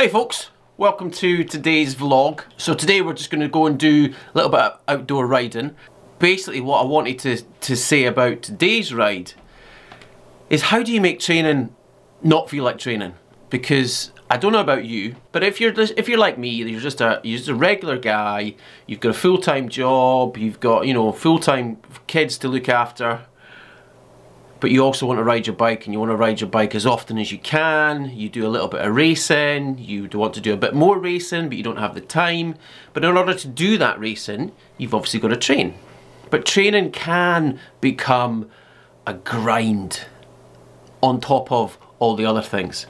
Hey folks, welcome to today's vlog. So today we're just going to go and do a little bit of outdoor riding. Basically what I wanted to say about today's ride is how do you make training not feel like training? Because I don't know about you, but if you're like me, you're just a regular guy, you've got a full-time job, you've got, you know, full-time kids to look after, but you also want to ride your bike, and you want to ride your bike as often as you can. You do a little bit of racing, you want to do a bit more racing, but you don't have the time. But in order to do that racing, you've obviously got to train. But training can become a grind on top of all the other things.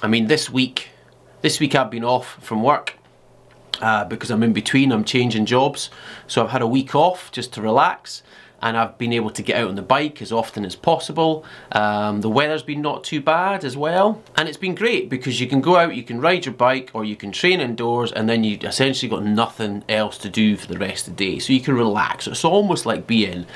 I mean, this week I've been off from work because I'm in between, I'm changing jobs. So I've had a week off just to relax. And I've been able to get out on the bike as often as possible. The weather's been not too bad as well. And it's been great because you can go out, you can ride your bike, or you can train indoors, and then you essentially got nothing else to do for the rest of the day. So you can relax. It's almost like being,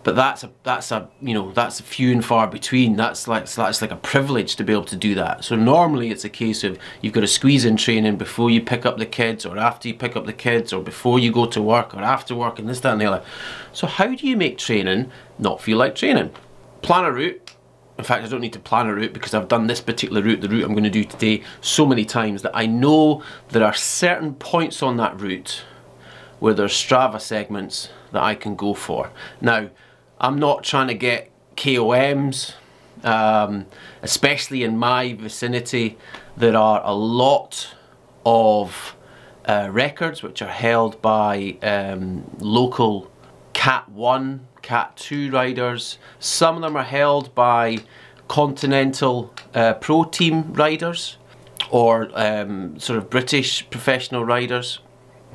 but that's a few and far between. That's like a privilege to be able to do that. So normally it's a case of you've got to squeeze in training before you pick up the kids, or after you pick up the kids, or before you go to work, or after work, and this, that, and the other. So how do you make training not feel like training? Plan a route. In fact, I don't need to plan a route because I've done this particular route, the route I'm going to do today, so many times that I know there are certain points on that route where there's Strava segments that I can go for. Now, I'm not trying to get KOMs, especially in my vicinity. There are a lot of records which are held by local Cat 1, Cat 2 riders. Some of them are held by continental pro team riders, or sort of British professional riders.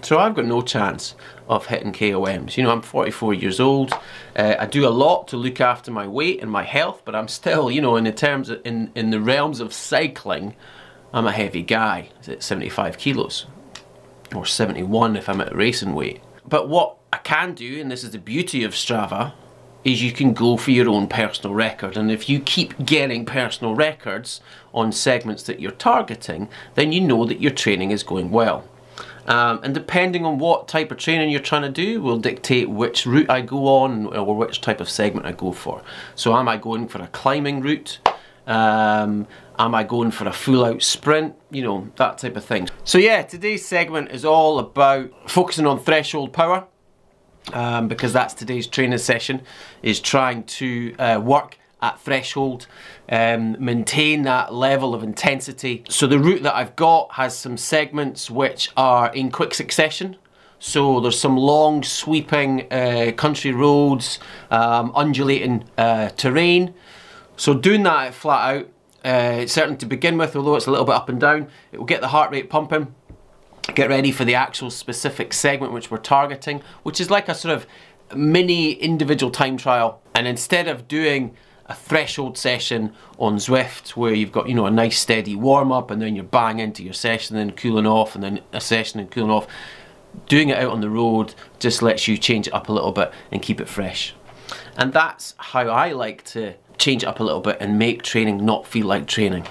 So I've got no chance of hitting KOMs. You know, I'm 44 years old. I do a lot to look after my weight and my health, but I'm still, you know, in the realms of cycling, I'm a heavy guy. Is it 75 kilos? Or 71 if I'm at racing weight. But what I can do, and this is the beauty of Strava, is you can go for your own personal record. And if you keep getting personal records on segments that you're targeting, then you know that your training is going well. And depending on what type of training you're trying to do will dictate which route I go on or which type of segment I go for. So am I going for a climbing route? Am I going for a full out sprint? You know, that type of thing. So yeah, today's segment is all about focusing on threshold power, because that's today's training session, is trying to work at threshold, maintain that level of intensity. So the route that I've got has some segments which are in quick succession. So there's some long sweeping country roads, undulating terrain. So doing that flat out, certainly to begin with, although it's a little bit up and down, it will get the heart rate pumping, get ready for the actual specific segment which we're targeting, which is like a sort of mini individual time trial. And instead of doing a threshold session on Zwift where you've got, you know, a nice steady warm up and then you're bang into your session and then cooling off and then a session and cooling off, doing it out on the road just lets you change it up a little bit and keep it fresh. And that's how I like to change it up a little bit and make training not feel like training.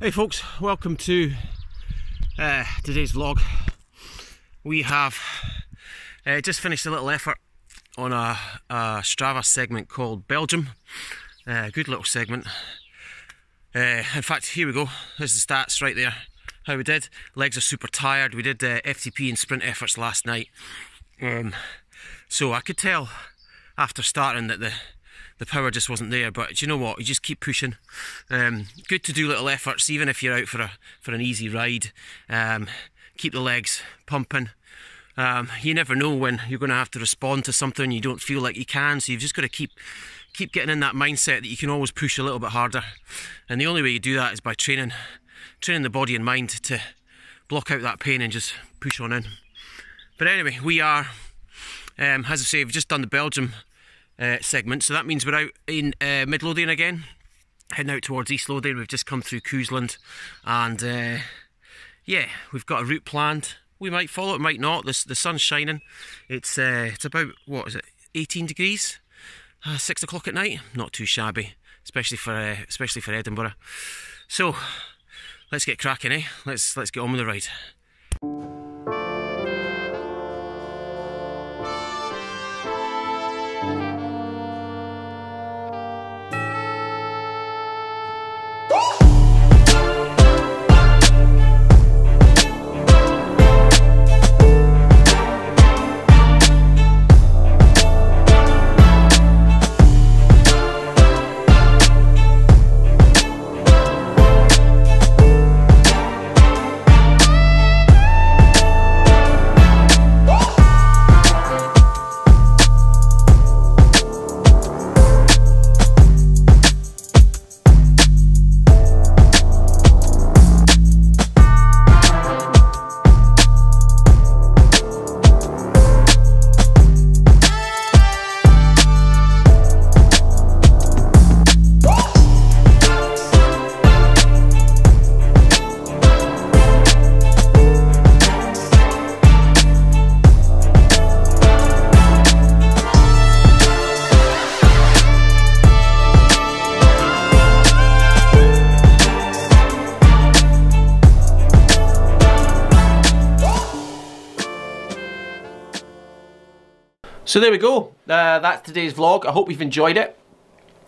Hey folks, welcome to today's vlog. We have just finished a little effort on a Strava segment called Belgium. Good little segment. In fact, here we go. There's the stats right there. How we did. Legs are super tired. We did FTP and sprint efforts last night. So I could tell after starting that the power just wasn't there, but you know what, you just keep pushing. Good to do little efforts even if you're out for an easy ride. Keep the legs pumping. You never know when you're going to have to respond to something you don't feel like you can, so you've just got to keep getting in that mindset that you can always push a little bit harder. And the only way you do that is by training the body and mind to block out that pain and just push on in. But anyway, we are, as I say, we've just done the Belgium segment, so that means we're out in Mid-Lothian again, heading out towards East Lothian. We've just come through Coosland, and yeah, we've got a route planned. We might follow it, might not. The sun's shining. It's about, what is it, 18 degrees, 6 o'clock at night. Not too shabby, especially for Edinburgh. So let's get cracking, eh? Let's get on with the ride. So there we go, that's today's vlog. I hope you've enjoyed it.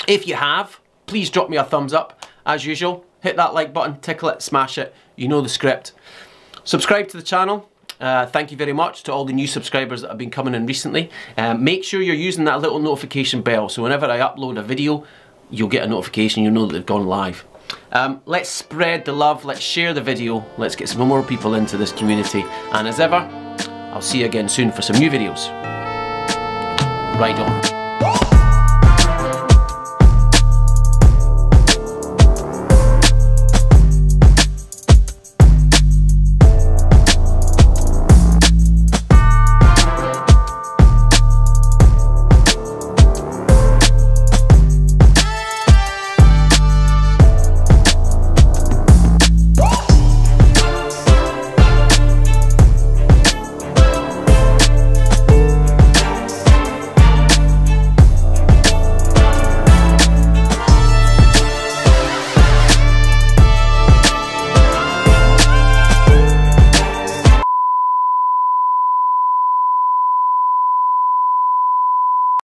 If you have, please drop me a thumbs up, as usual. Hit that like button, tickle it, smash it, you know the script. Subscribe to the channel. Thank you very much to all the new subscribers that have been coming in recently. Make sure you're using that little notification bell, so whenever I upload a video, you'll get a notification, you'll know that they've gone live. Let's spread the love, let's share the video, let's get some more people into this community, and as ever, I'll see you again soon for some new videos. Ride on.